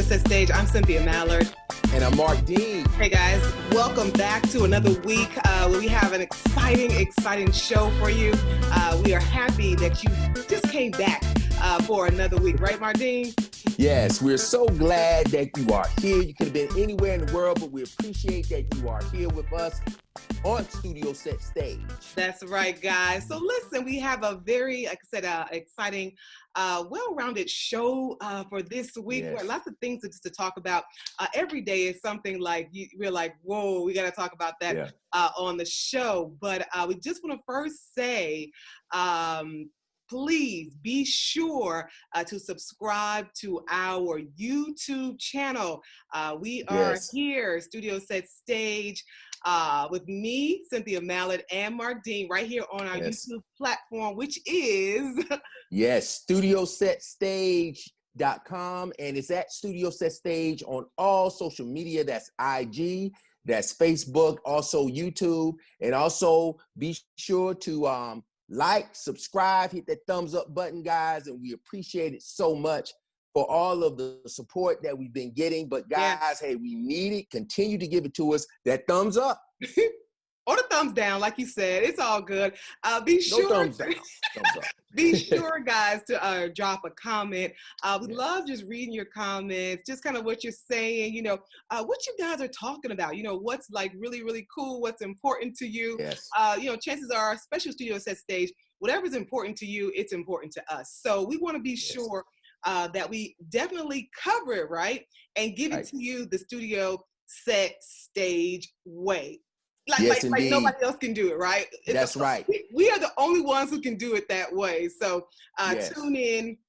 Studiosetstage. I'm Cynthia Mallard. And I'm Marq. Hey guys, welcome back to another week where we have an exciting show for you. We are happy that you just came back for another week, right, Marq? Yes, we're so glad that you are here. You could have been anywhere in the world, but we appreciate that you are here with us on Studiosetstage. That's right, guys. So listen, we have a very, like I said, exciting, well-rounded show for this week. Yes. Lots of things to talk about. Every day is something like we're like, whoa, we got to talk about that on the show. But we just want to first say, please be sure to subscribe to our YouTube channel. We are here, Studiosetstage, with me, Cynthia Mallard, and Marq, right here on our YouTube platform, which is... Yes, Studiosetstage.com, and it's at Studiosetstage on all social media. That's IG, that's Facebook, also YouTube, and also be sure to like, subscribe, hit that thumbs up button, guys, and we appreciate it so much for all of the support that we've been getting. But guys, hey, we need it. Continue to give it to us. That thumbs up. Or the thumbs down, like you said. It's all good. Be sure. No thumbs down. Thumbs up. Be sure, guys, to drop a comment. We love just reading your comments, just kind of what you're saying, you know, what you guys are talking about, you know, what's like really, really cool, what's important to you. Yes. You know, chances are, especially Studiosetstage, whatever's important to you, it's important to us. So we want to be sure that we definitely cover it, right? And give it to you the Studiosetstage way. Like nobody else can do it, right? That's right. We are the only ones who can do it that way. So tune in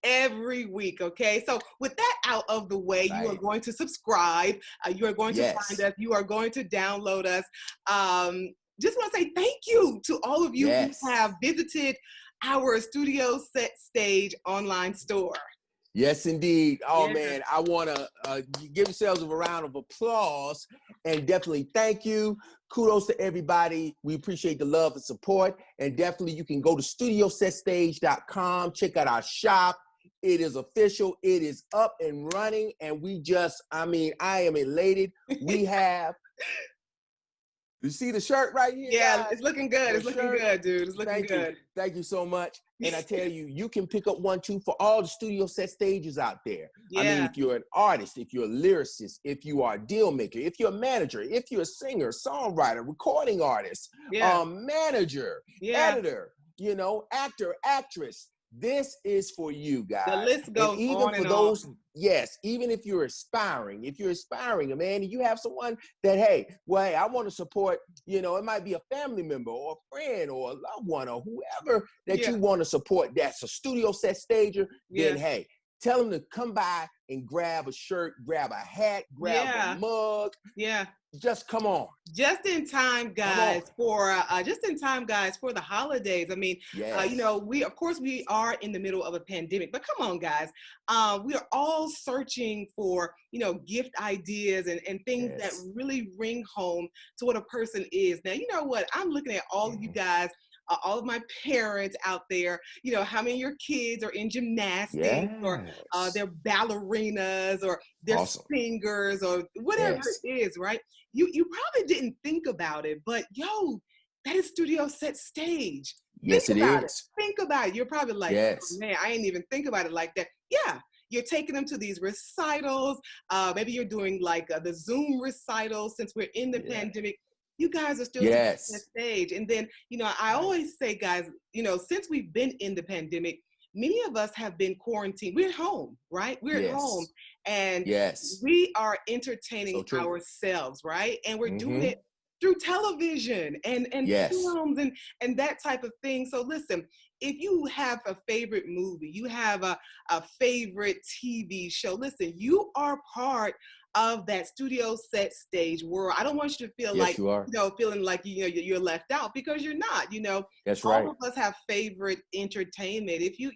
every week, okay? So with that out of the way, you are going to subscribe. You are going to find us. You are going to download us. Just want to say thank you to all of you who have visited our Studiosetstage online store. Yes, indeed. Oh, man, I want to give yourselves a round of applause and definitely thank you. Kudos to everybody. We appreciate the love and support. And definitely you can go to Studiosetstage.com, check out our shop. It is official. It is up and running. And we just, I mean, I am elated. We have... You see the shirt right here? Yeah, guys? it's looking good. It's looking good, dude. It's looking good. Thank you so much. And I tell you, you can pick up one too for all the Studiosetages out there. I mean, if you're an artist, if you're a lyricist, if you are a deal maker, if you're a manager, if you're a singer, songwriter, recording artist, manager, editor, you know, actor, actress. This is for you guys. The list goes on and those, on. Yes, even if you're aspiring, man, and you have someone that, hey, well, hey, I want to support, you know, it might be a family member or a friend or a loved one or whoever that you want to support that's a Studiosetager, then hey, tell them to come by and grab a shirt, grab a hat, grab a mug. Yeah. Just come on. Just in time, guys, for the holidays. I mean, you know, we are in the middle of a pandemic, but come on, guys. We are all searching for, you know, gift ideas and things that really ring home to what a person is. Now, you know what? I'm looking at all of you guys, all of my parents out there, you know, how many of your kids are in gymnastics or they're ballerinas or they're singers or whatever it is, right? You probably didn't think about it, but yo, that is Studiosetstage. Yes, it is. Think about it. You're probably like, oh, man, I ain't even think about it like that. Yeah. You're taking them to these recitals. Maybe you're doing like the Zoom recitals since we're in the pandemic. You guys are still on stage. And then, you know, I always say, guys, you know, since we've been in the pandemic, many of us have been quarantined. We're at home, right? We're at home. And we are entertaining ourselves, right? And we're doing it through television and films and that type of thing. So listen, if you have a favorite movie, you have a favorite TV show, listen, you are part of that Studiosetstage world. I don't want you to feel like, you know, feeling like, you know, you're left out, because you're not, you know. That's right. All of us have favorite entertainment. If you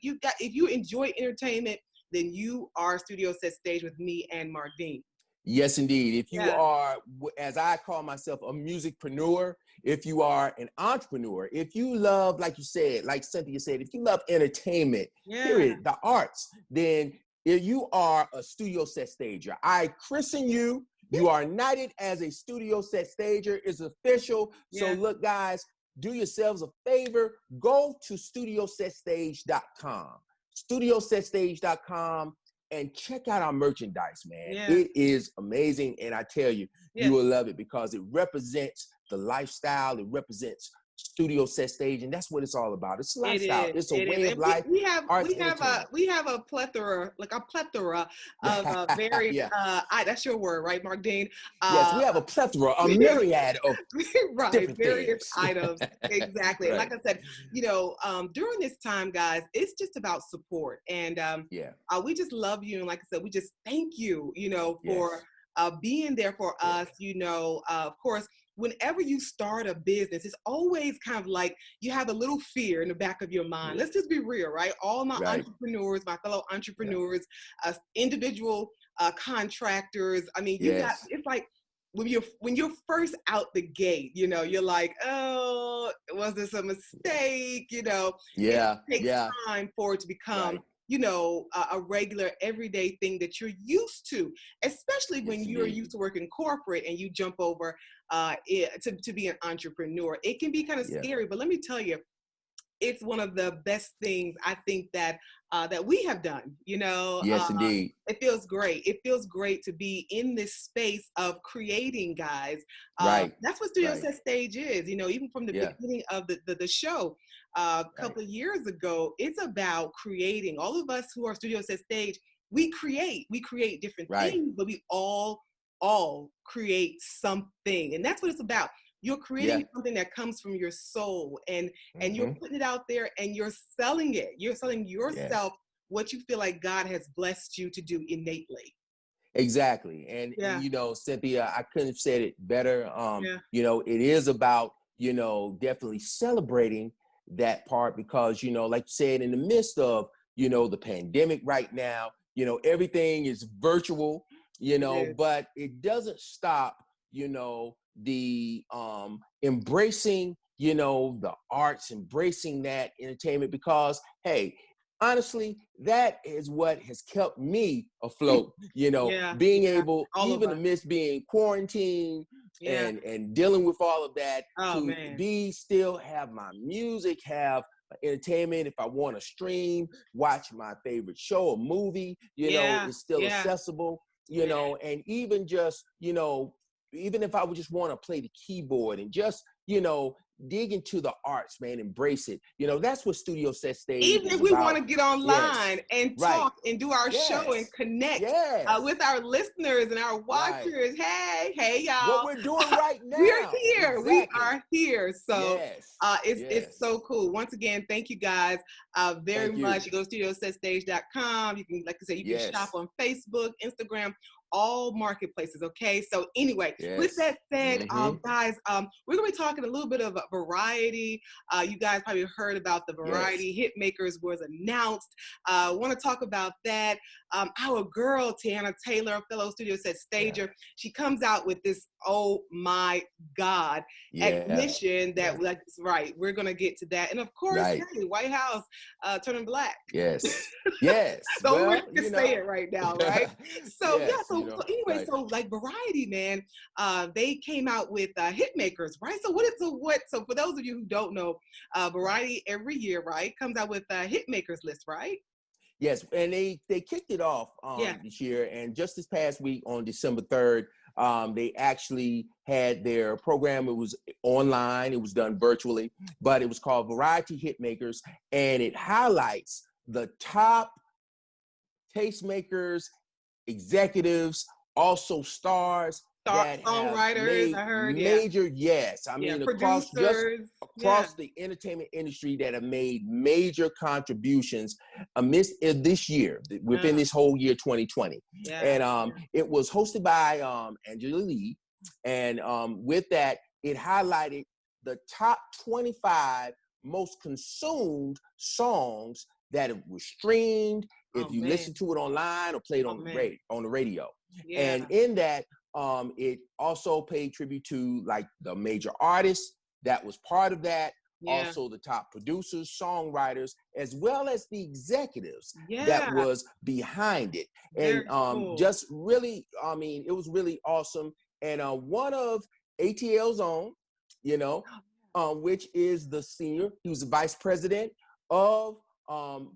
enjoy entertainment, then you are Studiosetstage with me and Marq. Yes, indeed. If you are, as I call myself, a musicpreneur, if you are an entrepreneur, if you love, like you said, like Cynthia said, if you love entertainment, period, the arts, then if you are a studio set stager, I christen you. You are knighted as a studio set stager. It's official. So look, guys, do yourselves a favor. Go to studiosetstage.com. Studiosetstage.com and check out our merchandise, man. It is amazing. And I tell you, you will love it because it represents the lifestyle. It represents studio set stage, and that's what it's all about. It's a lifestyle. It's a way of life. We have a plethora, of varied. That's your word, right, Marq Dean? Yes, we have a plethora, a myriad of different various things. items. Exactly. Right. Like I said, during this time, guys, it's just about support, and we just love you, and like I said, we just thank you, for being there for us. Of course, whenever you start a business, it's always kind of like you have a little fear in the back of your mind. Let's just be real, right? All my entrepreneurs, my fellow entrepreneurs, individual contractors. I mean, it's like when you're first out the gate, you're like, oh, was this a mistake? It takes time for it to become a regular everyday thing that you're used to, especially when you're used to working corporate and you jump over to be an entrepreneur. It can be kind of scary, but let me tell you, it's one of the best things I think that we have done. Yes, indeed. It feels great. It feels great to be in this space of creating, guys. That's what Studiosetstage is. Even from the beginning of the show, a couple of years ago, it's about creating. All of us who are Studiosetstage, we create different things, but we all create something, and that's what it's about. You're creating something that comes from your soul, and you're putting it out there, and you're selling it. You're selling yourself what you feel like God has blessed you to do innately. Exactly. And Cynthia, I couldn't have said it better. It is about, definitely celebrating that part because, like you said, in the midst of, the pandemic right now, everything is virtual, but it doesn't stop, the embracing, the arts, embracing that entertainment, because hey, honestly, that is what has kept me afloat, being able, even amidst being quarantined and dealing with all of that, still have my music, have entertainment. If I want to stream, watch my favorite show or movie, it's still accessible, and even just, even if I would just want to play the keyboard and just, dig into the arts, man, embrace it. That's what Studiosetstage even is if we about. want to get online and talk and do our show and connect with our listeners and our watchers. Hey, y'all. What we're doing right now. We're here. Exactly. We are here. So it's so cool. Once again, thank you guys very much. You go to studiosetstage.com. You can, like I said, you can shop on Facebook, Instagram, all marketplaces. Okay. So anyway, with that said, guys, we're going to be talking a little bit of variety. You guys probably heard about the Variety Hitmakers was announced. Want to talk about that. Our girl, Teyana Taylor, fellow Studiosetstage, she comes out with this, oh my God, admission that we're going to get to that. And of course, hey, White House turning black. Yes. So we're going to say it right now, right? So so anyway, so like Variety, man, they came out with Hitmakers, right? So so for those of you who don't know, Variety every year, right, comes out with Hitmakers list, right? Yes, and they kicked it off this year, and just this past week on December 3rd, they actually had their program. It was online, it was done virtually, but it was called Variety Hitmakers, and it highlights the top tastemakers, executives, also stars that songwriters, have I heard, major, I mean, across the entertainment industry that have made major contributions amidst this year, within this whole year, 2020. And it was hosted by Angela Lee. And with that, it highlighted the top 25 most consumed songs that were streamed, if you listen to it online or played on the radio. And in that, it also paid tribute to like the major artists that was part of that, Yeah. also the top producers, songwriters, as well as the executives that Yeah. was behind it. And Very cool. just really, I mean, it was really awesome. And one of ATL's own, you know, which is the senior, he was the vice president of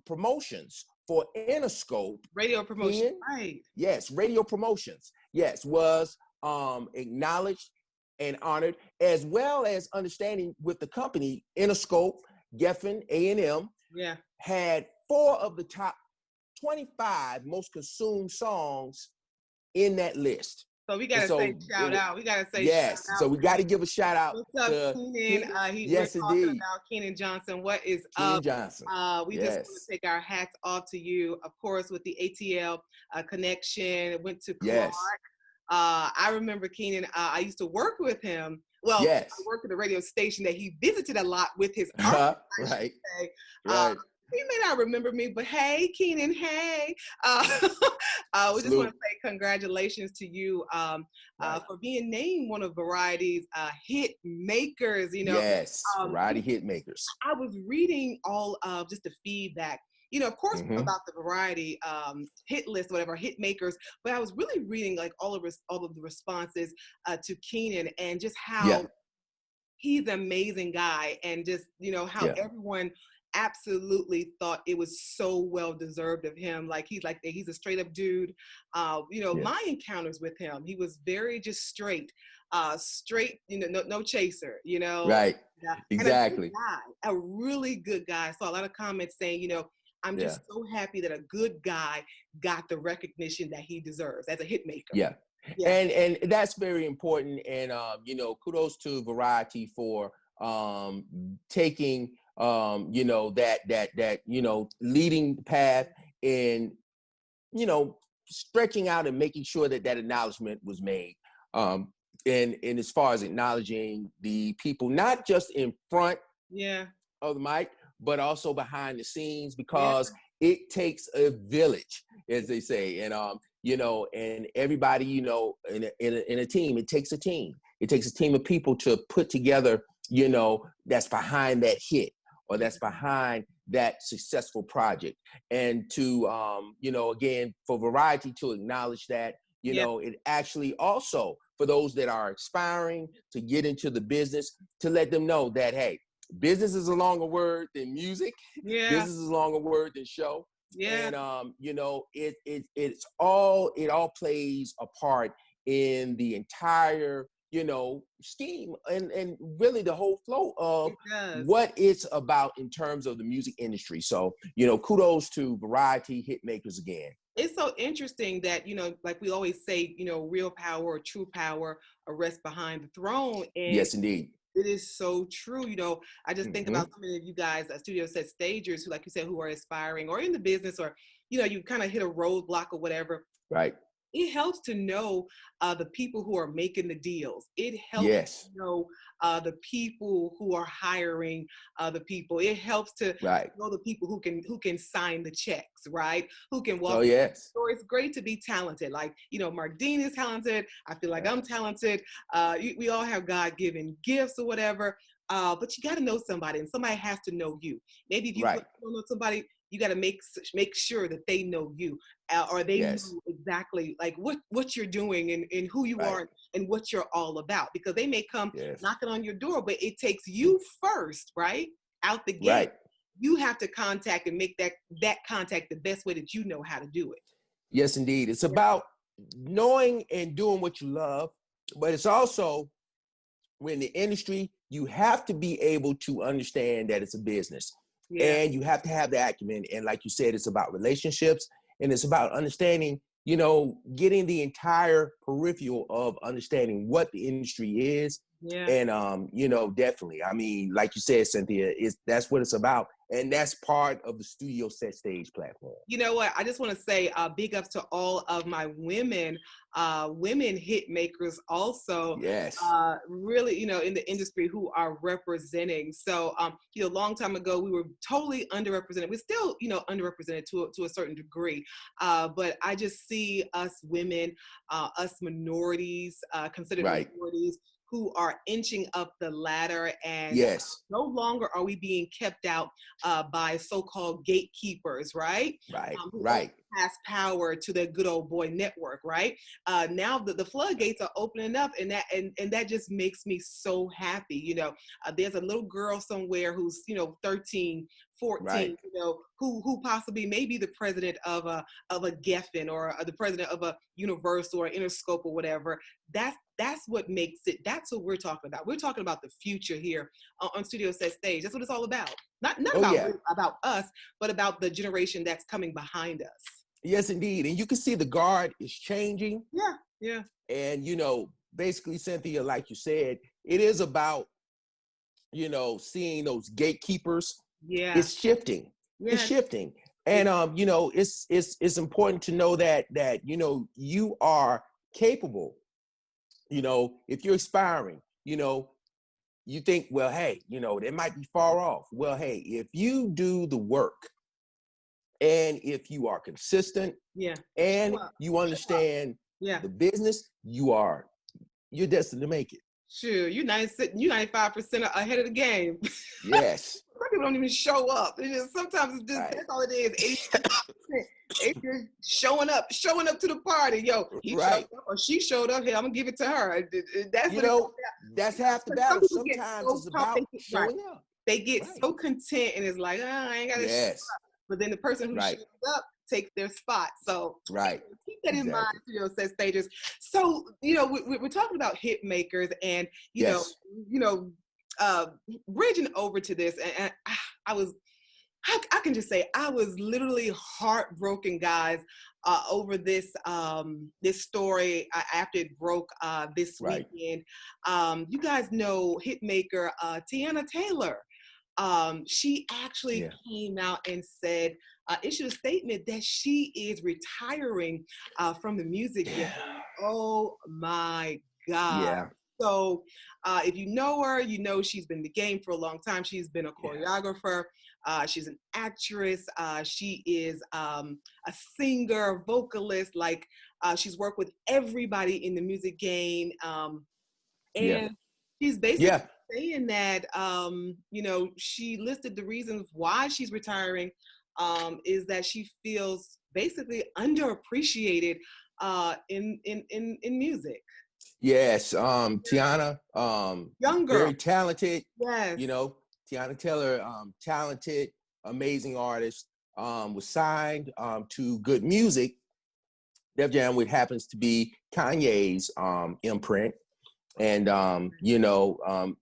promotions for Interscope. Radio promotion, right? Yes, radio promotions. Yes, was acknowledged and honored, as well as understanding with the company Interscope, Geffen, A&M. Yeah. Had 4 of the top 25 most consumed songs in that list. So we gotta say shout out. We gotta say yes. shout out. So we got to give a shout out. What's up, Keenan? Yes, we're talking indeed. about Keenan Johnson. What is Keenan up? Johnson. We just want to take our hats off to you, of course, with the ATL connection. Went to Clark. Yes. I remember Keenan. I used to work with him. Well, yes. I worked at a radio station that he visited a lot with his right. Right. He may not remember me, but hey, Keenan, hey. We just want to say congratulations to you for being named one of Variety's hit makers. You know, yes, Variety Hitmakers. I was reading all of just the feedback, you know, of course, about the Variety hit list, whatever, hit makers, but I was really reading like all of the responses to Keenan and just how he's an amazing guy, and just, you know, how everyone absolutely thought it was so well deserved of him. Like he's a straight up dude. You know, my encounters with him, he was very just straight, you know, no chaser, you know. Right. Exactly. A really good guy. I saw a lot of comments saying, you know, I'm just so happy that a good guy got the recognition that he deserves as a hit maker. Yeah. And that's very important. And you know, kudos to Variety for taking you know, that you know, leading path in, you know, stretching out and making sure that acknowledgement was made. And as far as acknowledging the people, not just in front of the mic, but also behind the scenes, because it takes a village, as they say. And you know, and everybody, you know, in a team, it takes a team. It takes a team of people to put together, you know, that's behind that hit, or that's behind that successful project. And to, you know, again, for Variety to acknowledge that, you know, it actually also, for those that are aspiring to get into the business, to let them know that, hey, business is a longer word than music. Business is a longer word than show. And, you know, it all plays a part in the entire, you know, scheme and really the whole flow of what it's about in terms of the music industry. So, you know, kudos to Variety Hitmakers again. It's so interesting that, you know, like we always say, you know, real power or true power rests behind the throne. And yes, indeed. It is so true. You know, I just think about some of you guys, Studiosetsstagers, who, like you said, who are aspiring or in the business, or, you know, you kind of hit a roadblock or whatever. Right. It helps to know the people who are making the deals. It helps to know the people who are hiring the people. It helps to know the people who can sign the checks, right? Who can walk. So it's great to be talented. Like, you know, Marq is talented. I feel like I'm talented. We all have God-given gifts or whatever. But you got to know somebody, and somebody has to know you. Maybe if you don't know somebody, you got to make sure that they know you, or they know exactly like what you're doing and who you are and what you're all about, because they may come knocking on your door, but it takes you first, right? Out the gate, you have to contact and make that contact the best way that you know how to do it. Yes, indeed. It's about knowing and doing what you love, but it's also, when the industry, you have to be able to understand that it's a business. And you have to have the acumen. And like you said, it's about relationships, and it's about understanding, you know, getting the entire peripheral of understanding what the industry is. And, you know, definitely, I mean, like you said, Cynthia, that's what it's about. And that's part of the Studiosetstage platform. You know what? I just want to say big ups to all of my women hit makers also. Really, you know, in the industry, who are representing. So, you know, a long time ago, we were totally underrepresented. We're still, you know, underrepresented to a certain degree. But I just see us women, us minorities, considered minorities, who are inching up the ladder, and no longer are we being kept out by so-called gatekeepers, right? Who pass power to the good old boy network, right? Now the floodgates are opening up, and that just makes me so happy. You know, there's a little girl somewhere who's 13, 14, who possibly may be the president of a Geffen, or the president of a Universal or Interscope or whatever. That's what makes it. That's what we're talking about. We're talking about the future here on Studiosetstage. That's what it's all about. Not about us, but about the generation that's coming behind us. Yes, indeed. And you can see the guard is changing. Yeah. And, basically, Cynthia, like you said, it is about, seeing those gatekeepers. Yeah. It's shifting. Yeah. It's shifting. And, it's important to know that, you are capable. If you're aspiring, you think, well, hey, they might be far off. Well, hey, if you do the work, and if you are consistent, and you understand the business, you're destined to make it. Sure, you're 95% ahead of the game. Yes. Some people don't even show up. Sometimes it's just that's all it is. 80% showing up to the party. Yo, he showed up or she showed up. Hey, I'm gonna give it to her. That's that's half the battle. Sometimes it's about showing up. They get so content, and it's like, I ain't gotta show up. But then the person who shows up takes their spot. So keep that in mind, Studiosetstage. So, we're talking about hit makers, and bridging over to this, and I can just say I was literally heartbroken, guys, over this story after it broke this weekend. You guys know hitmaker Teyana Taylor. She actually came out and said, issued a statement that she is retiring from the music game. Oh my God. Yeah. So if you know her, she's been in the game for a long time. She's been a choreographer. She's an actress. She is a singer, vocalist. Like she's worked with everybody in the music game. And she's basically saying that, she listed the reasons why she's retiring, is that she feels basically underappreciated in music. Yes, Teyana, young girl, very talented. Yes, Teyana Taylor, talented, amazing artist. Was signed to Good Music. Def Jam, which happens to be Kanye's imprint. And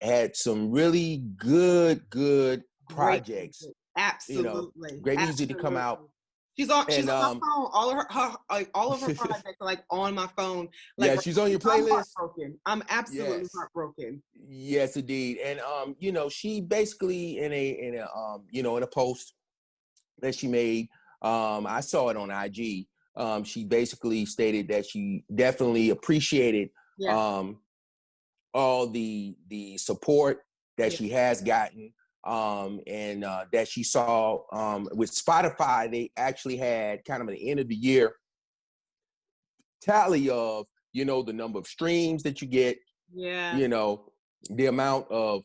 had some really good projects. Absolutely, great music to come out. She's on my phone. All of her projects are like on my phone. Like, she's on your playlist. I'm absolutely heartbroken. Yes, indeed. And she basically in a post that she made, I saw it on IG. She basically stated that she definitely appreciated all the support that she has gotten, and that she saw with Spotify. They actually had kind of an end of the year tally of the number of streams that you get, the amount of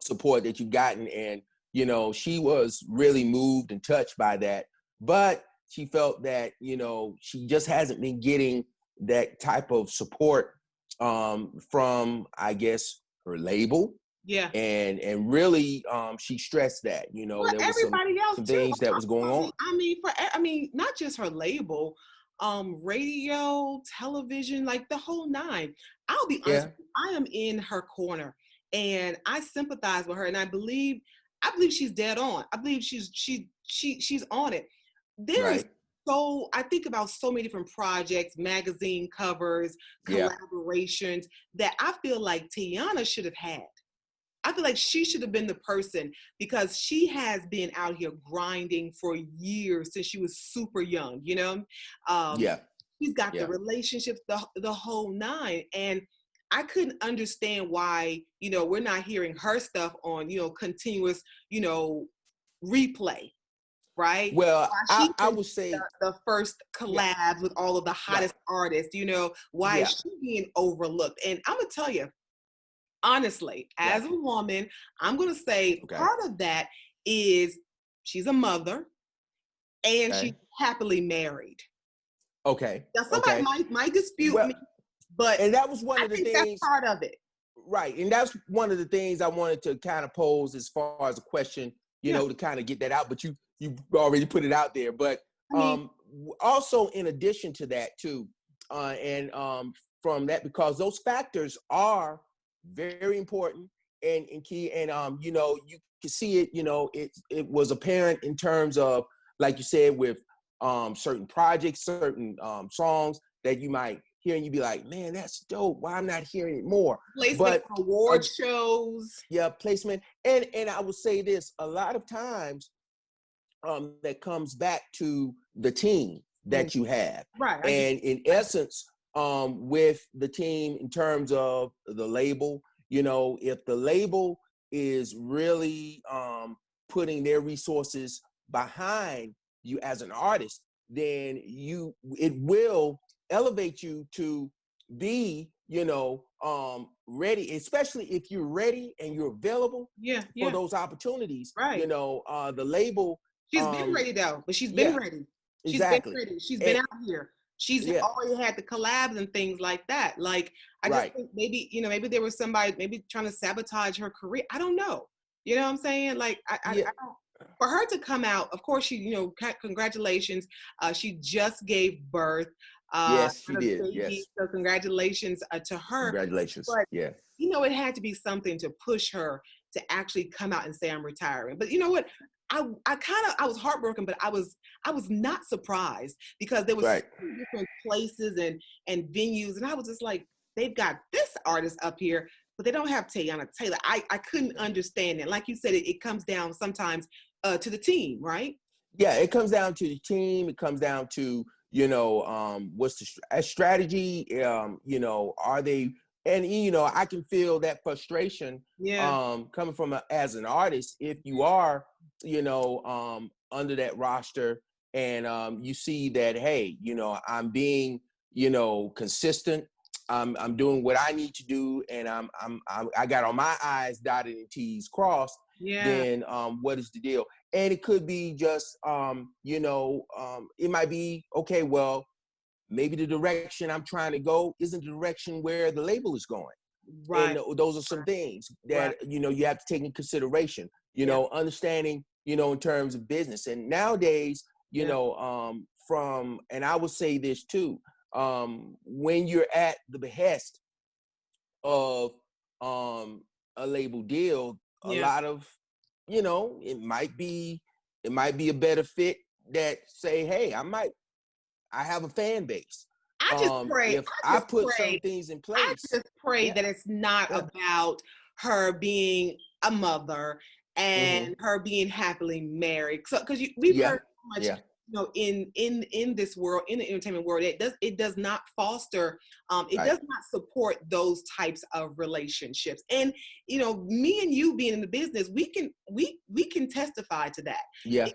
support that you've gotten, and she was really moved and touched by that. But she felt that she just hasn't been getting that type of support from, I guess, her label. And really, she stressed that, there was some things that was going on. I mean, not just her label, radio, television, like the whole nine. I'll be honest, I am in her corner, and I sympathize with her, and I believe she's dead on. I believe she's on it. So I think about so many different projects, magazine covers, collaborations that I feel like Teyana should have had. I feel like she should have been the person, because she has been out here grinding for years since she was super young, She's got the relationships, the whole nine. And I couldn't understand why, we're not hearing her stuff on, continuous, replay. Right. Well, I would say the first collabs with all of the hottest artists, why is she being overlooked? And I'm gonna tell you, honestly, as a woman, I'm going to say part of that is she's a mother and she's happily married. Okay. Now, somebody might dispute me, but and that was one of the things. That's part of it. Right. And that's one of the things I wanted to kind of pose as far as a question, you know, to kind of get that out. But you already put it out there. But also in addition to that, too, from that, because those factors are very important and key. And, you know, you can see it, you know, it was apparent in terms of, like you said, with certain projects, certain songs that you might hear and you'd be like, man, that's dope. Why I'm not hearing it more? Placement on award shows. Yeah, placement. And I would say this, a lot of times that comes back to the team that you have. Right. And in essence, with the team in terms of the label, you know, if the label is really putting their resources behind you as an artist, then it will elevate you to be, you know, ready, especially if you're ready and you're available for those opportunities. Right. You know, the label. She's been ready though, but she's been ready. She's been ready. She's been out here. She's already had the collabs and things like that. Like, I just think maybe, you know, maybe there was somebody maybe trying to sabotage her career. I don't know. You know what I'm saying? Like, I don't. For her to come out, of course, she, you know, congratulations. She just gave birth. Yes, she did. Baby, yes. So congratulations to her. Congratulations. But, yeah. You know, it had to be something to push her to actually come out and say, I'm retiring. But you know what? I was heartbroken, but I was not surprised because there was so many different places and venues. And I was just like, they've got this artist up here, but they don't have Teyana Taylor. I couldn't understand it. Like you said, it comes down sometimes to the team, right? Yeah, it comes down to the team. It comes down to, you know, what's the strategy? You know, are they, and you know, I can feel that frustration coming from as an artist. If you are, you know, under that roster and you see that, hey, you know, I'm being, you know, consistent. I'm doing what I need to do, and I got all my I's dotted and T's crossed. Then what is the deal? And it could be just, you know, it might be, okay, well, maybe the direction I'm trying to go isn't the direction where the label is going. Right. And those are some things that, you know, you have to take in consideration, you know, understanding, you know, in terms of business. And nowadays, you know, and I would say this too, when you're at the behest of a label deal, a lot of, you know, it might be a better fit that say, hey, I have a fan base. I just pray. If I put some things in place. I just pray that it's not about her being a mother and her being happily married. So, because we've heard so much, you know, in this world, in the entertainment world, it does not foster, it does not support those types of relationships. And you know, me and you being in the business, we can testify to that. Yeah.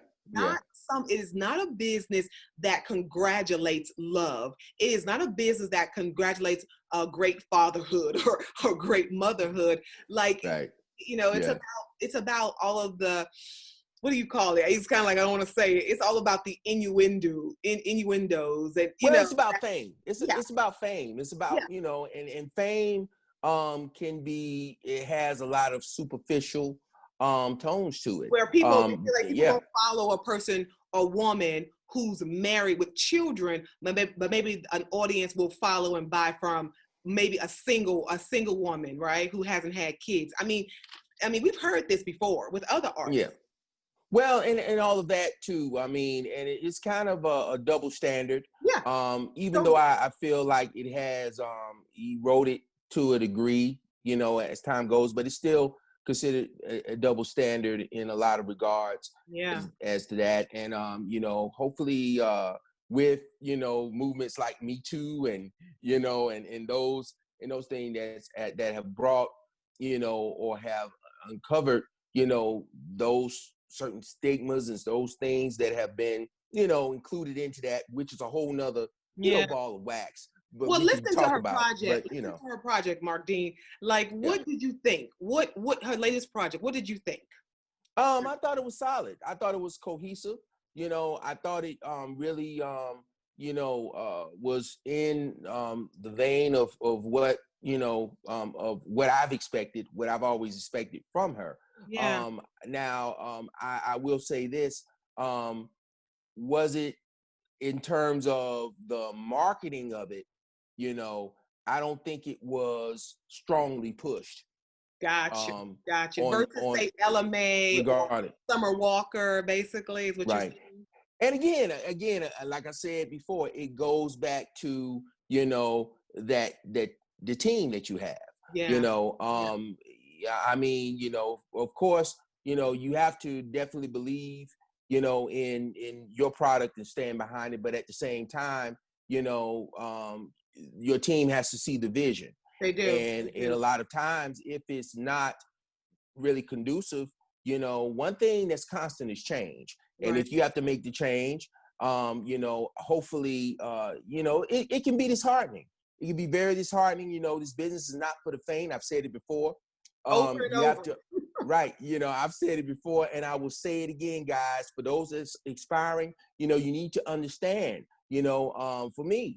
It is not a business that congratulates love. It is not a business that congratulates a great fatherhood or great motherhood. Like, you know, it's about all of the, what do you call it? It's kind of like, I don't want to say it. It's all about the innuendos and you know, it's about fame. It's about fame. It's about, you know, and fame it has a lot of superficial tones to it, where people feel like people don't follow a person or woman who's married with children, but maybe an audience will follow and buy from maybe a single woman, right, who hasn't had kids. I mean we've heard this before with other artists. Well, and all of that too. I mean, and it's kind of a double standard. Even though I feel like it has eroded to a degree, you know, as time goes, but it's still considered a double standard in a lot of regards as to that. And, you know, hopefully with, you know, movements like Me Too and, you know, and those things that have brought, you know, or have uncovered, you know, those certain stigmas and those things that have been, you know, included into that, which is a whole nother, you know, ball of wax. but well, we can listen to talk her about. project. But you Listen know, to her project, Marq. Like, what did you think? What her latest project? What did you think? I thought it was solid. I thought it was cohesive. You know, I thought it really was in the vein of what of what I've expected, what I've always expected from her. Yeah. Now, I will say this: was it in terms of the marketing of it? You know, I don't think it was strongly pushed. Gotcha. Gotcha. Versus On say Ella May or regarding Summer Walker, basically, is what you're right. saying. And again, like I said before, it goes back to that the team that you have. Yeah. Yeah, I mean, of course, you have to definitely believe, in your product and stand behind it, but at the same time, your team has to see the vision. They do. And They do. a lot of times, if it's not really conducive, one thing that's constant is change. And Right. if you have to make the change, hopefully, it can be disheartening. It can be very disheartening. This business is not for the faint. I've said it before. Over and You over. have to, right. I've said it before and I will say it again, guys, for those that's expiring, you need to understand, for me,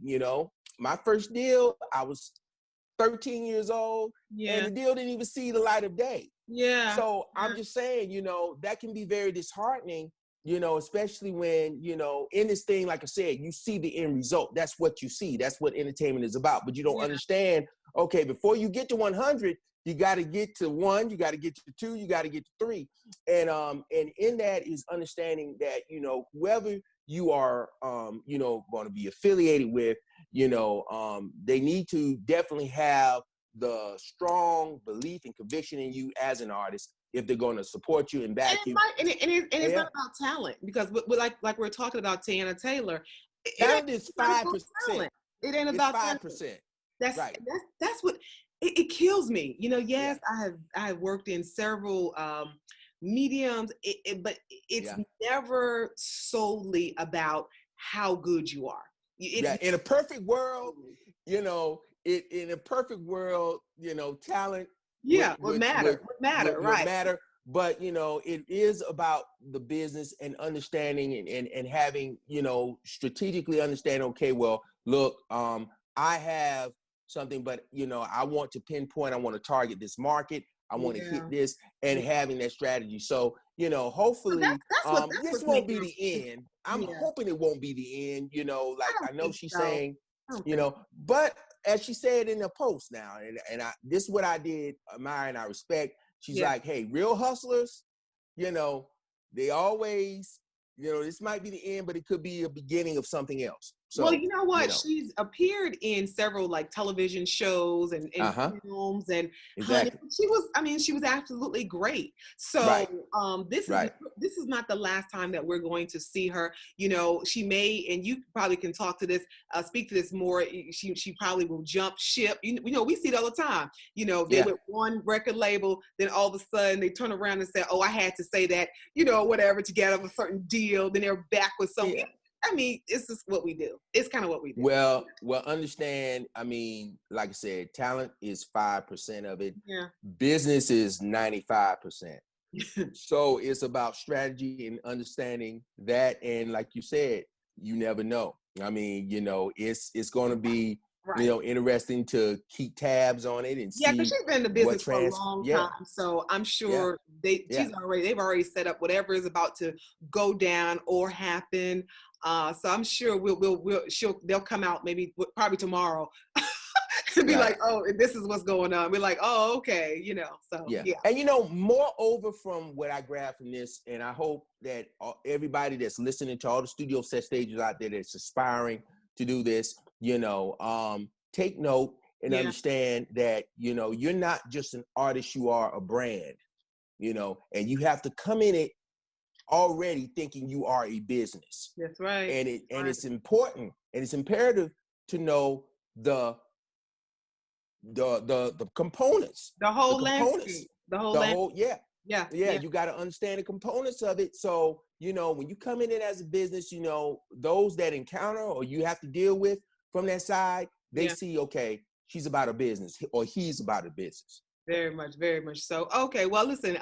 my first deal, I was 13 years old and the deal didn't even see the light of day. Yeah. So I'm just saying, that can be very disheartening, especially when, in this thing, like I said, you see the end result. That's what you see. That's what entertainment is about. But you don't understand, okay, before you get to 100, you got to get to 1, you got to get to 2, you got to get to 3. And in that is understanding that, whoever you are, going to be affiliated with, they need to definitely have the strong belief and conviction in you as an artist if they're going to support you and back you. It's not about talent, because like we're talking about Teyana Taylor. Talent is 5%. It ain't about 5%. That's right. That's what it kills me. Yes, I have worked in several mediums, but it's never solely about how good you are. In a perfect world, in a perfect world, talent would matter. But it is about the business and understanding and having, strategically understand, okay, well, look, I have something, but I want to pinpoint, I want to target this market, I want to hit this, and having that strategy. So, hopefully, this won't be the end. I'm hoping it won't be the end, like I know she's saying, but as she said in the post now, and this is what I did, admire and I respect. She's like, hey, real hustlers, they always, this might be the end, but it could be a beginning of something else. So, well, you know what? She's appeared in several like television shows and films, and honey, she was absolutely great. So this is not the last time that we're going to see her. She may, and you probably can speak to this more. She probably will jump ship. We see it all the time. They with one record label, then all of a sudden they turn around and say, "Oh, I had to say that," whatever, to get a certain deal. Then they're back with something. Yeah. I mean, it's just what we do. It's kind of what we do. Well, understand, I mean, like I said, talent is 5% of it. Yeah. Business is 95%. So it's about strategy and understanding that. And like you said, you never know. I mean, it's going to be, interesting to keep tabs on it and see. Yeah, because she's been in the business for a long time. So I'm sure they've already set up whatever is about to go down or happen. So I'm sure they'll come out probably tomorrow and be like, oh, this is what's going on. We're like, oh, okay, so And moreover, from what I grabbed from this, and I hope that everybody that's listening to all the studio set stages out there that's aspiring to do this, take note and understand that, you're not just an artist, you are a brand, and you have to come in it already thinking you are a business. That's right. And it's important and it's imperative to know the components. The whole landscape. You got to understand the components of it. So, when you come in it as a business, those that encounter or you have to deal with from that side, they see, okay, she's about her business or he's about her business. Very much so. Okay, well, listen,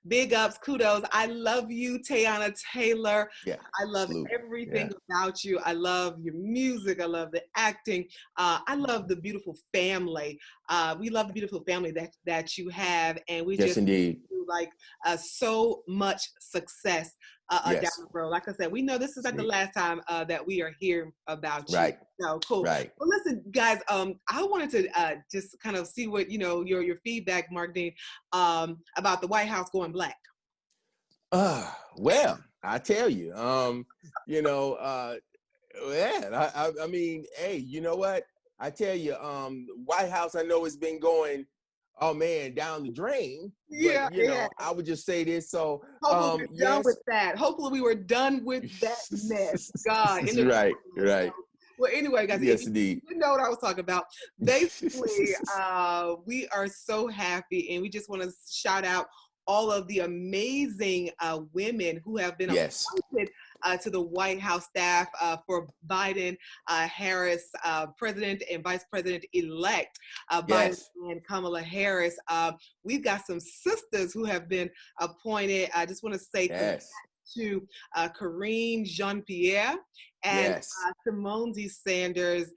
big ups, kudos. I love you, Teyana Taylor. Yeah, I love everything about you. I love your music. I love the acting. I love the beautiful family. We love the beautiful family that you have, and we just indeed. Like so much success down the road. Like I said, we know this is like the last time that we are hearing about you. Right. So cool. Right. Well, listen, guys. I wanted to just kind of see what your feedback, Marq, about the White House going black. Well, I tell you, I mean, hey, you know what? I tell you, White House, I know it's been going, oh man, down the drain. But I would just say this. So hopefully we're done with that. Hopefully we were done with that mess. God. Right. So, well, anyway, guys, yes, indeed. You know what I was talking about. Basically, we are so happy, and we just want to shout out all of the amazing women who have been appointed to the White House staff for Biden, Harris, President and Vice President-elect Biden and Kamala Harris. We've got some sisters who have been appointed. I just want to say to Karine Jean-Pierre and Simone D. Sanders.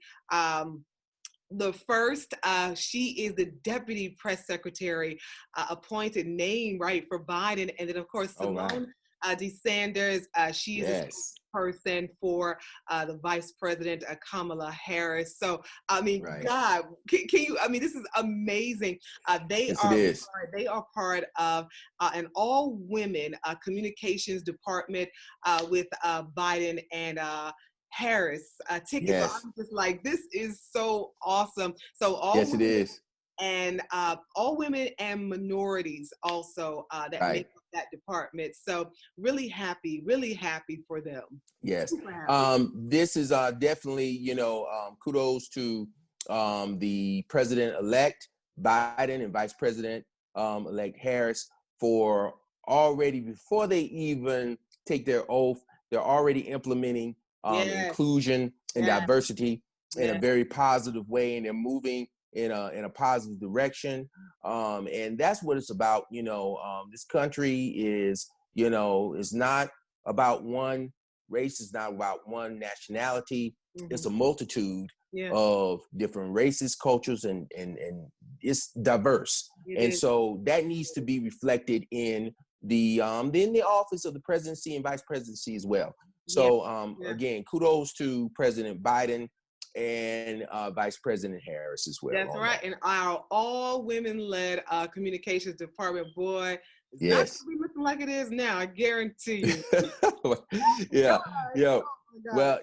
The first, she is the deputy press secretary appointed name for Biden. And then, of course, Simone D. Sanders, she is a person for the vice president, Kamala Harris. So, I mean, God, can you, I mean, this is amazing. They are part of an all women communications department with Biden and Harris tickets. So I'm just like, this is so awesome. So all it is. And all women and minorities also that make up that department. So really happy for them. Yes. This is definitely, kudos to the president-elect Biden and Vice President-elect Harris for already, before they even take their oath, they're already implementing inclusion and diversity in a very positive way, and they're moving in a positive direction. And that's what it's about. This country is, it's not about one race, it's not about one nationality. It's a multitude of different races, cultures, and it's diverse. So that needs to be reflected in the office of the presidency and vice presidency as well. So again, kudos to President Biden and Vice President Harris as well. That's right. And our all women-led communications department, boy, it's not going to be looking like it is now, I guarantee you. Well,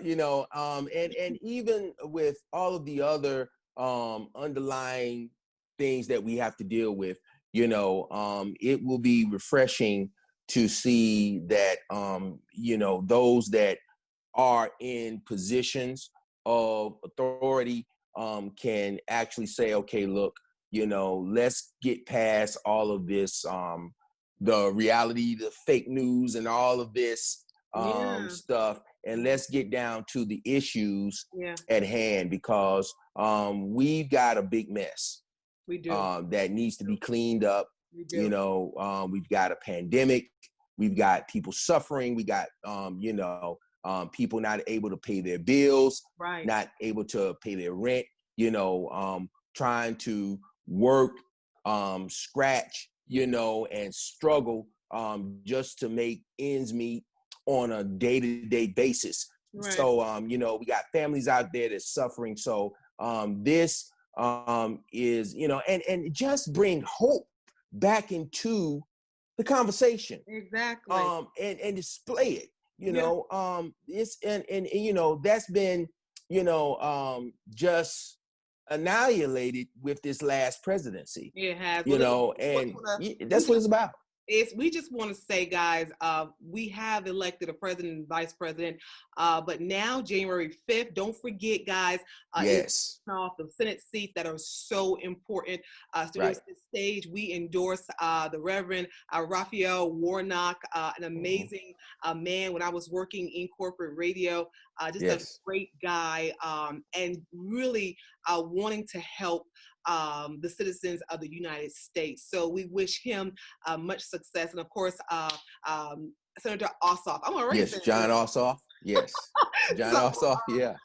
and even with all of the other underlying things that we have to deal with, it will be refreshing to see that, those that are in positions of authority can actually say, okay, look, let's get past all of this, the reality, the fake news and all of this stuff, and let's get down to the issues at hand, because we've got a big mess. We do. That needs to be cleaned up. We've got a pandemic. We've got people suffering. We got, people not able to pay their bills, not able to pay their rent, trying to work, scratch, and struggle just to make ends meet on a day-to-day basis. So, we got families out there that's suffering. So this is, and just bring hope back into the conversation. Exactly. And display it. It's and that's been just annihilated with this last presidency. It has. And that's what it's about. We just want to say, guys, we have elected a president and vice president, but now January 5th, don't forget, guys, yes, off the Senate seats that are so important. Studiosetstage, we endorse the Reverend Raphael Warnock, an amazing man when I was working in corporate radio, just a great guy, and really wanting to help the citizens of the United States. So we wish him much success. And of course, Senator Ossoff. I'm already saying John Ossoff. Yes, John Ossoff. Yeah.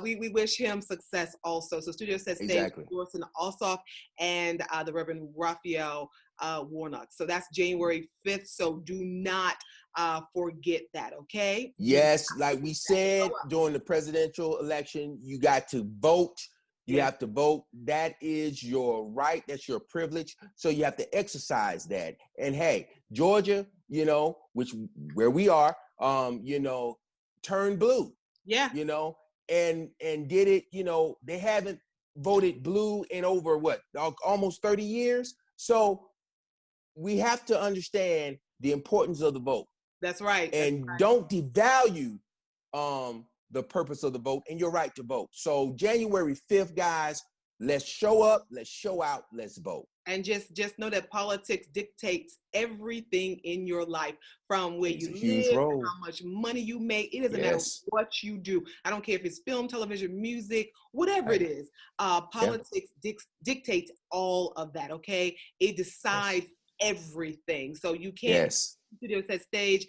We wish him success also. So Studiosetstage, endorsing Ossoff and the Reverend Raphael Warnock. So that's January 5th. So do not forget that, okay? Yes, like we said during the presidential election, you got to vote. You have to vote. That is your right. That's your privilege. So you have to exercise that. And hey, Georgia, you know, where we are, you know, turned blue. Yeah. You know, and did it, you know, they haven't voted blue in over what, almost 30 years. So we have to understand the importance of the vote. That's right. And don't devalue the purpose of the vote and your right to vote. So January 5th, guys, let's show up, let's show out, let's vote. And just know that politics dictates everything in your life, from where you live, how much money you make. It doesn't matter what you do. I don't care if it's film, television, music, whatever it is. Politics dictates all of that, okay? It decides everything. So you can't Studiosetstage.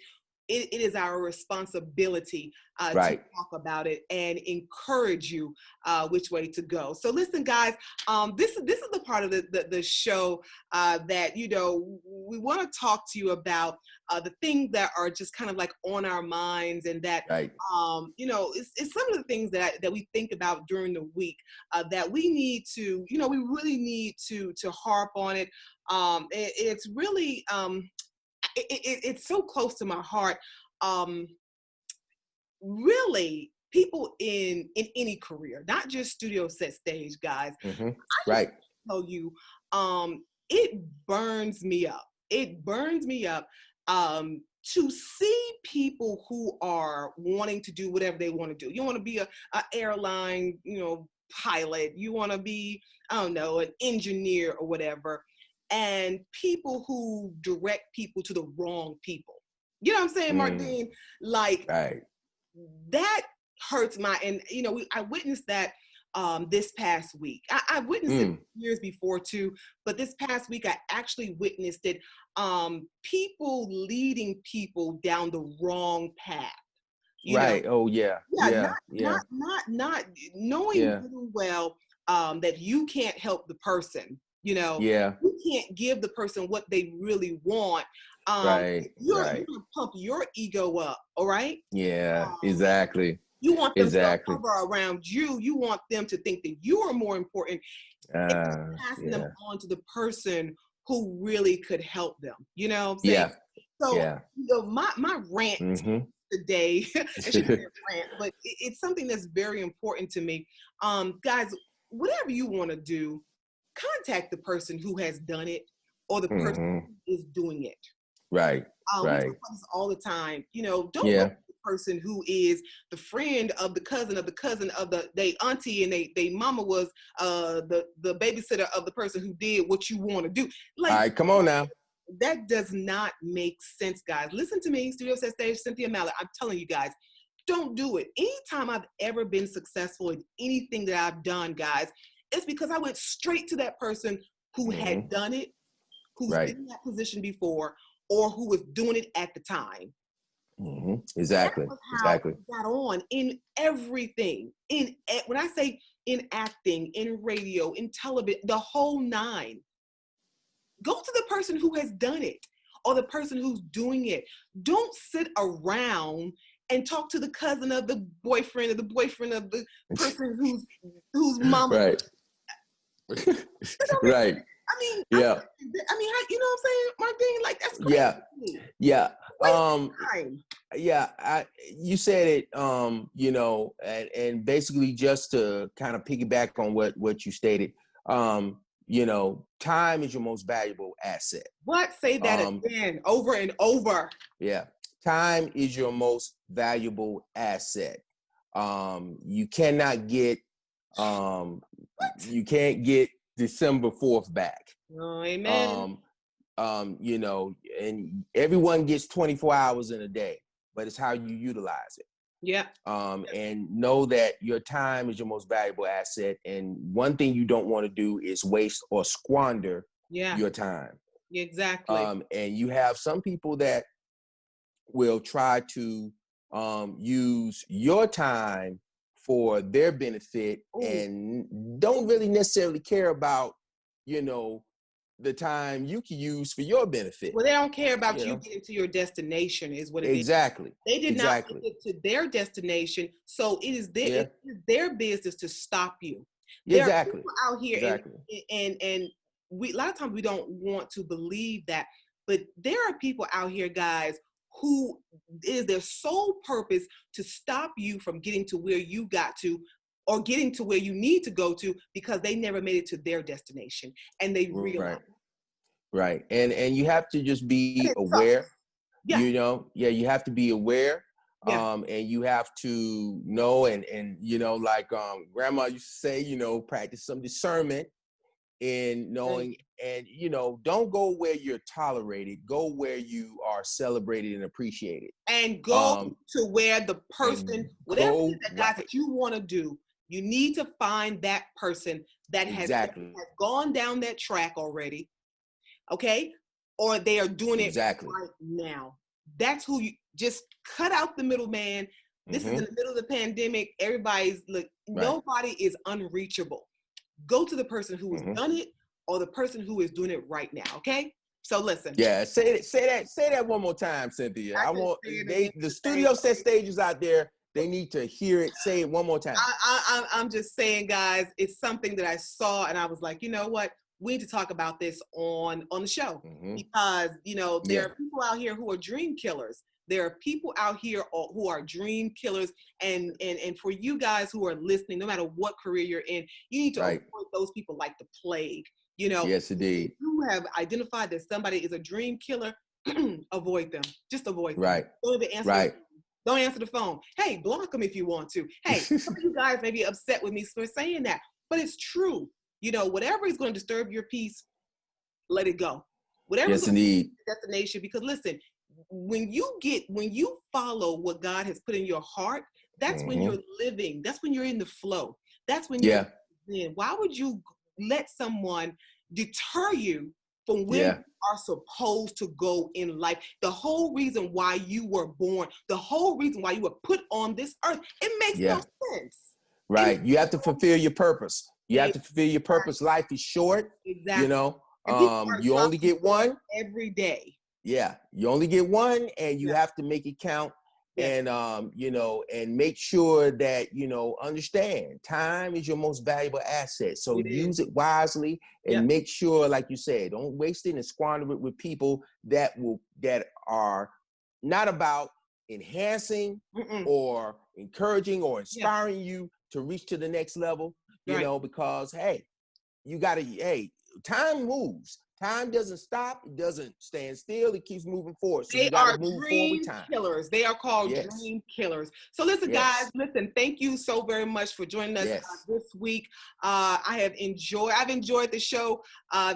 It is our responsibility to talk about it and encourage you which way to go. So listen, guys, this is the part of the show that, you know, we want to talk to you about the things that are just kind of like on our minds, and that, you know, it's some of the things that we think about during the week that we need to, you know, we really need to harp on it. It's really, it's so close to my heart. Really, people in any career, not just Studiosetstage, guys. I tell you, it burns me up. It burns me up to see people who are wanting to do whatever they want to do. You want to be a airline, you know, pilot. You want to be, I don't know, an engineer or whatever. And people who direct people to the wrong people. You know what I'm saying, Marq Dean? Like, that hurts and you know, I witnessed that this past week. I witnessed it years before too, but this past week I actually witnessed it. People leading people down the wrong path. You know? Not knowing really well that you can't help the person. You know, you can't give the person what they really want. You're gonna pump your ego up, all right? Exactly. You want them to cover around you. You want them to think that you are more important. Passing them on to the person who really could help them. You know what I'm saying? So, you know, my rant today, it should be a rant, but it's something that's very important to me. Guys, whatever you want to do, contact the person who has done it, or the person who is doing it. We talk about this all the time. You know, don't look at the person who is the friend of the cousin of the auntie, and they mama was the babysitter of the person who did what you want to do. Like, all right, come on now. That does not make sense, guys. Listen to me, Studiosetstage, Cynthia Mallard. I'm telling you guys, don't do it. Anytime I've ever been successful in anything that I've done, guys, it's because I went straight to that person who had done it, who's been in that position before, or who was doing it at the time. Exactly. That was how I got on in everything. When I say in acting, in radio, in television, the whole nine. Go to the person who has done it, or the person who's doing it. Don't sit around and talk to the cousin of the boyfriend, or the boyfriend of the person whose mama. Right. I mean, you know what I'm saying, Marq Dean? Like, that's crazy. You said it, you know, and basically just to kind of piggyback on what you stated, time is your most valuable asset. What? Say that again, over and over. Yeah. Time is your most valuable asset. You cannot get, you can't get December 4th back. Oh, amen. And everyone gets 24 hours in a day, but it's how you utilize it. Yeah. And know that your time is your most valuable asset. And one thing you don't want to do is waste or squander your time. Exactly. And you have some people that will try to use your time for their benefit. Ooh. And don't really necessarily care about, the time you can use for your benefit. Well, they don't care about you getting to your destination is what it is. Exactly. They did not get to their destination, so it is their business to stop you. There are people out here, and we, a lot of times we don't want to believe that, but there are people out here, guys, who is their sole purpose to stop you from getting to where you got to, or getting to where you need to go to, because they never made it to their destination, and they realize. Right. And you have to just be aware. Yeah. You have to be aware. Yeah. And you have to know, and like grandma used to say, practice some discernment in knowing, and don't go where you're tolerated, go where you are celebrated and appreciated. And go to where the person, whatever it is that you want to do, you need to find that person that has gone down that track already, okay? Or they are doing it right now. That's who you just cut out the middleman. This is in the middle of the pandemic. Everybody's nobody is unreachable. Go to the person who has done it, or the person who is doing it right now. Okay. So listen. Yeah, say that one more time, Cynthia. I want the studio set stages out there. They need to hear it. Say it one more time. I'm just saying, guys, it's something that I saw, and I was like, you know what? We need to talk about this on the show, because there are people out here who are dream killers. There are people out here who are dream killers, and for you guys who are listening, no matter what career you're in, you need to avoid those people like the plague. Yes, indeed. If you have identified that somebody is a dream killer, avoid them. Just avoid them. Right. Don't even answer. Don't answer the phone. Hey, block them if you want to. Hey, some of you guys may be upset with me for saying that, but it's true. Whatever is going to disturb your peace, let it go. Whatever is going to be your destination, because listen, when you follow what God has put in your heart, that's when you're living. That's when you're in the flow. That's when you're in. Why would you let someone deter you from where you are supposed to go in life? The whole reason why you were born, the whole reason why you were put on this earth, it makes no sense. Right. You have to fulfill your purpose. You have to fulfill your purpose. Life is short. Exactly. You only get one every day. Yeah. You only get one, and you have to make it count. And, and make sure that, understand time is your most valuable asset. So use it wisely, and make sure, like you said, don't waste it and squander it with people that are not about enhancing or encouraging or inspiring you to reach to the next level, because, time moves. Time doesn't stop. It doesn't stand still. It keeps moving forward. So they are dream killers. They are called dream killers. So listen, guys, thank you so very much for joining us this week. I've enjoyed the show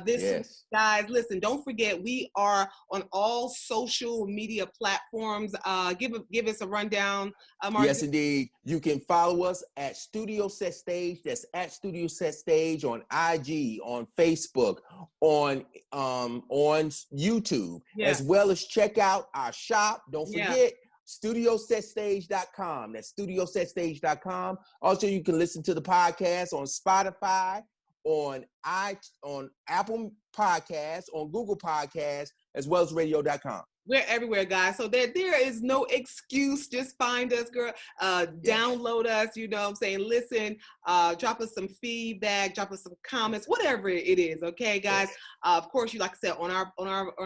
this week, guys. Listen, don't forget, we are on all social media platforms. Give us a rundown. Marq. Yes, indeed. You can follow us at Studiosetstage. That's at Studiosetstage on IG, on Facebook, on YouTube, as well as check out our shop. Don't forget Studiosetstage.com. That's Studiosetstage.com. Also, you can listen to the podcast on Spotify, on Apple Podcasts, on Google Podcasts, as well as radio.com. We're everywhere, guys. So there is no excuse. Just find us, girl. Download us, you know what I'm saying? Listen, drop us some feedback, drop us some comments, whatever it is, okay, guys? Of course, you like I said, on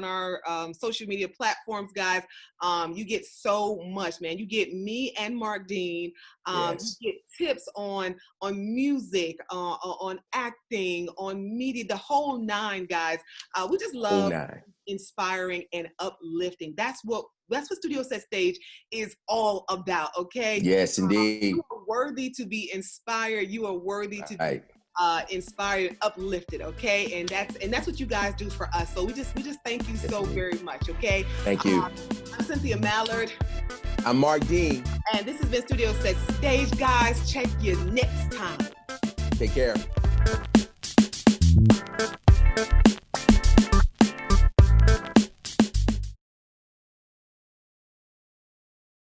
our social media platforms, guys, you get so much, man. You get me and Marq Dean. You get tips on music, on acting, on media, the whole nine, guys. We just love inspiring and uplifting. That's what Studiosetstage is all about, okay? Yes, indeed. You are worthy to be inspired. You are worthy to be inspired, uplifted, okay? And that's what you guys do for us. So we just thank you so very much, okay? Thank you. I'm Cynthia Mallard. I'm Marq Dean. And this has been Studiosetstage, guys. Check you next time. Take care.